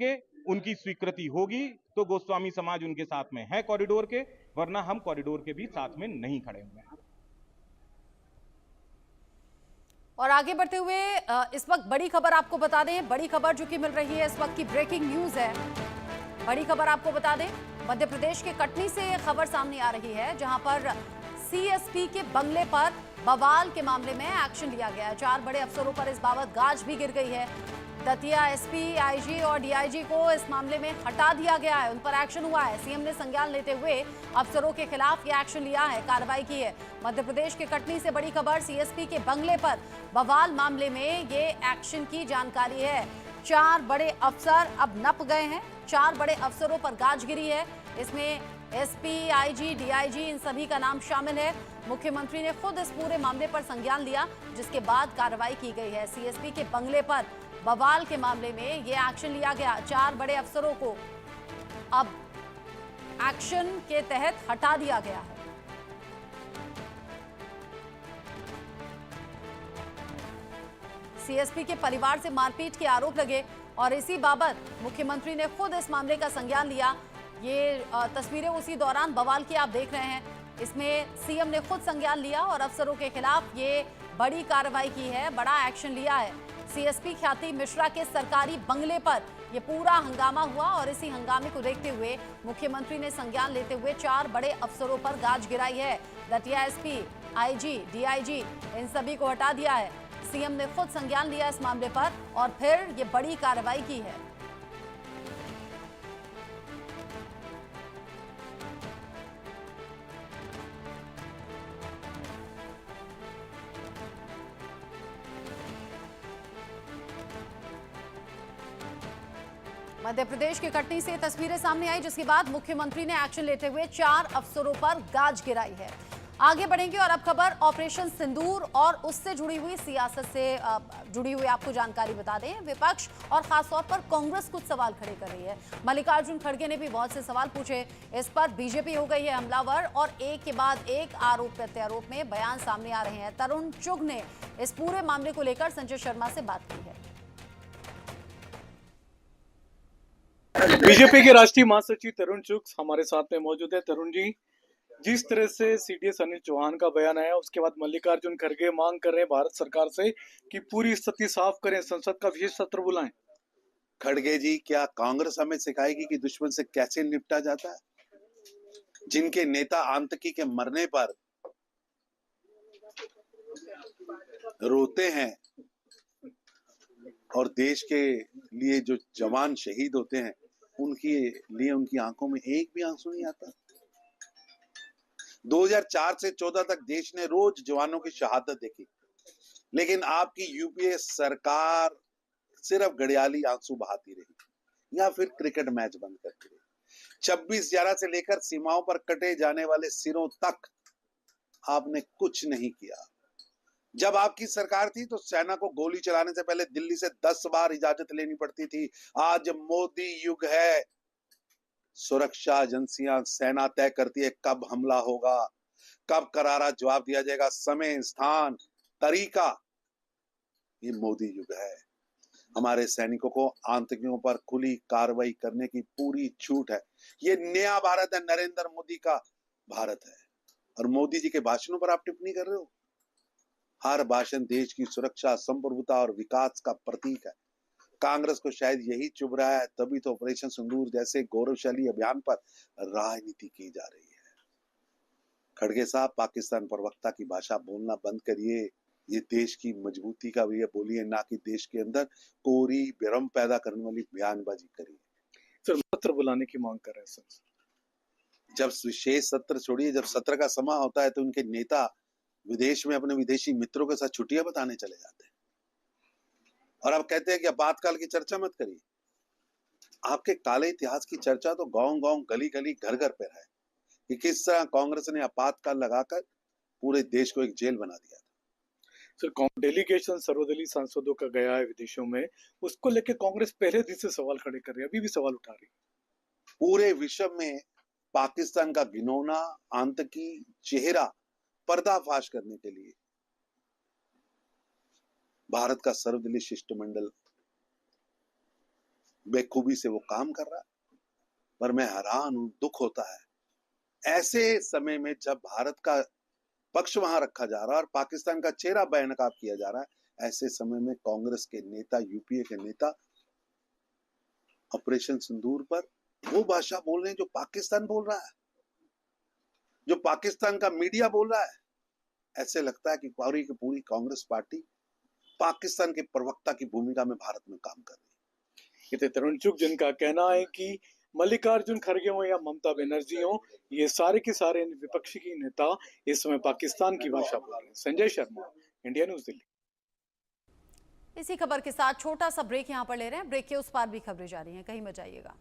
के उनकी स्वीकृति होगी तो गोस्वामी समाज उनके साथ में है कॉरिडोर के, वरना हम कॉरिडोर के भी साथ में नहीं खड़े हुए हैं। और आगे बढ़ते हुए इस वक्त बड़ी खबर आपको बता दें, बड़ी खबर जो कि मिल रही है इस वक्त की ब्रेकिंग न्यूज है। बड़ी खबर आपको बता दें, मध्य प्रदेश के कटनी से खबर सामने आ रही है, जहां पर सीएसपी के बंगले पर बवाल के मामले में एक्शन लिया गया है। 4 बड़े अफसरों पर इस बाबत गाज भी गिर गई है। दतिया एसपी, आईजी और डीआईजी को इस मामले में हटा दिया गया है, उन पर एक्शन हुआ है। सीएम ने संज्ञान लेते हुए अफसरों के खिलाफ ये एक्शन लिया है, कार्रवाई की है। मध्य प्रदेश के कटनी से बड़ी खबर, सीएसपी के बंगले पर बवाल मामले में ये एक्शन की जानकारी है। 4 बड़े अफसर अब नप गए हैं, 4 बड़े अफसरों पर गाज गिरी है। इसमें एसपी, आईजी, डीआईजी, इन सभी का नाम शामिल है। मुख्यमंत्री ने खुद इस पूरे मामले पर संज्ञान लिया, जिसके बाद कार्रवाई की गई है। सीएसपी के बंगले पर बवाल के मामले में यह एक्शन लिया गया। 4 बड़े अफसरों को अब एक्शन के तहत हटा दिया गया है। सीएसपी के परिवार से मारपीट के आरोप लगे और इसी बाबत मुख्यमंत्री ने खुद इस मामले का संज्ञान लिया। ये तस्वीरें उसी दौरान बवाल की आप देख रहे हैं। इसमें सीएम ने खुद संज्ञान लिया और अफसरों के खिलाफ ये बड़ी कार्रवाई की है, बड़ा एक्शन लिया है। सीएसपी ख्याति मिश्रा के सरकारी बंगले पर यह पूरा हंगामा हुआ और इसी हंगामे को देखते हुए मुख्यमंत्री ने संज्ञान लेते हुए 4 बड़े अफसरों पर गाज गिराई है। दतिया एसपी, आईजी, डीआईजी, इन सभी को हटा दिया है। सीएम ने खुद संज्ञान लिया इस मामले पर और फिर ये बड़ी कार्रवाई की है। मध्य प्रदेश के कटनी से तस्वीरें सामने आई, जिसके बाद मुख्यमंत्री ने एक्शन लेते हुए 4 अफसरों पर गाज गिराई है। आगे बढ़ेंगे और अब खबर ऑपरेशन सिंदूर और उससे जुड़ी हुई सियासत से जुड़ी हुई आपको जानकारी बता दें। विपक्ष और खासतौर पर कांग्रेस कुछ सवाल खड़े कर रही है। मल्लिकार्जुन खड़गे ने भी बहुत से सवाल पूछे। इस पर बीजेपी हो गई है हमलावर और एक के बाद एक आरोप प्रत्यारोप में बयान सामने आ रहे हैं। तरुण चुग ने इस पूरे मामले को लेकर संजय शर्मा से बात की है। बीजेपी के राष्ट्रीय महासचिव तरुण चुग हमारे साथ में मौजूद है। तरुण जी, जिस तरह से सीडीएस अनिल चौहान का बयान आया, उसके बाद मल्लिकार्जुन खड़गे मांग कर रहे हैं भारत सरकार से कि पूरी स्थिति साफ करें, संसद का विशेष सत्र बुलाएं। खड़गे जी, क्या कांग्रेस हमें सिखाएगी कि दुश्मन से कैसे निपटा जाता है? जिनके नेता आतंकी के मरने पर रोते हैं और देश के लिए जो जवान शहीद होते हैं, उनके लिए उनकी आंखों में एक भी आंसू नहीं आता। 2004 से 14 तक देश ने रोज जवानों की शहादत देखी, लेकिन आपकी यूपीए सरकार सिर्फ घड़ियाली आंसू बहाती रही या फिर क्रिकेट मैच बंद करती रही। 26/11 से लेकर सीमाओं पर कटे जाने वाले सिरों तक आपने कुछ नहीं किया। जब आपकी सरकार थी तो सेना को गोली चलाने से पहले दिल्ली से 10 बार इजाजत लेनी पड़ती थी। आज मोदी युग है, सुरक्षा एजेंसियां, सेना तय करती है कब हमला होगा, कब करारा जवाब दिया जाएगा, समय, स्थान, तरीका। ये मोदी युग है। हमारे सैनिकों को आतंकियों पर खुली कार्रवाई करने की पूरी छूट है। ये नया भारत है, नरेंद्र मोदी का भारत है। और मोदी जी के भाषणों पर आप टिप्पणी कर रहे हो। हर भाषण देश की सुरक्षा, संप्रभुता और विकास का प्रतीक है। कांग्रेस को शायद यही चुभ रहा है, तभी तो ऑपरेशन सिंदूर जैसे गौरवशाली अभियान पर राजनीति की जा रही है। खड़गे साहब, पाकिस्तान प्रवक्ता की भाषा बोलना बंद करिए। ये देश की मजबूती का भी बोलिए, ना कि देश के अंदर कोरी भ्रम पैदा करने वाली बयानबाजी करिए। सर, सत्र बुलाने की मांग कर रहे हैं सर। जब विशेष सत्र छोड़िए, जब सत्र का समय होता है तो उनके नेता विदेश में अपने विदेशी मित्रों के साथ छुट्टियां बताने चले जाते हैं और अब कहते हैं कि आपातकाल की चर्चा मत करिए। आपके काले इतिहास की चर्चा तो गांव गांव, गली गली, घर घर पे है कि किस तरह कांग्रेस ने आपातकाल लगाकर पूरे देश को एक जेल बना दिया था। सर, डेलीगेशन सर्वदलीय सांसदों का गया है विदेशों में, उसको लेकर कांग्रेस पहले दिन से सवाल खड़े कर रही है, अभी भी सवाल उठा रही है। पूरे विश्व में पाकिस्तान का घिनौना आतंकी चेहरा पर्दाफाश करने के लिए भारत का सर्वदलीय शिष्टमंडल बेखूबी से वो काम कर रहा है, पर मैं हैरान हूं, दुख होता है ऐसे समय में जब भारत का पक्ष वहां रखा जा रहा है और पाकिस्तान का चेहरा बेनकाब किया जा रहा है, ऐसे समय में कांग्रेस के नेता, यूपीए के नेता ऑपरेशन सिंदूर पर वो भाषा बोल रहे हैं जो पाकिस्तान बोल रहा है, जो पाकिस्तान का मीडिया बोल रहा है। ऐसे लगता है कि पूरी की पूरी कांग्रेस पार्टी पाकिस्तान के प्रवक्ता की भूमिका में भारत में काम कर रही है। ये थे तरुण चुग, जिनका कहना है कि मल्लिकार्जुन खड़गे हो या ममता बनर्जी हो, ये सारे के सारे विपक्षी की नेता इस समय पाकिस्तान की भाषा बोल रहे हैं। Sanjay Sharma, India news, Delhi. इसी खबर के साथ छोटा सा ब्रेक यहां पर ले रहे हैं। ब्रेक के उस पार भी खबरें जारी हैं, कहीं मत जाइएगा।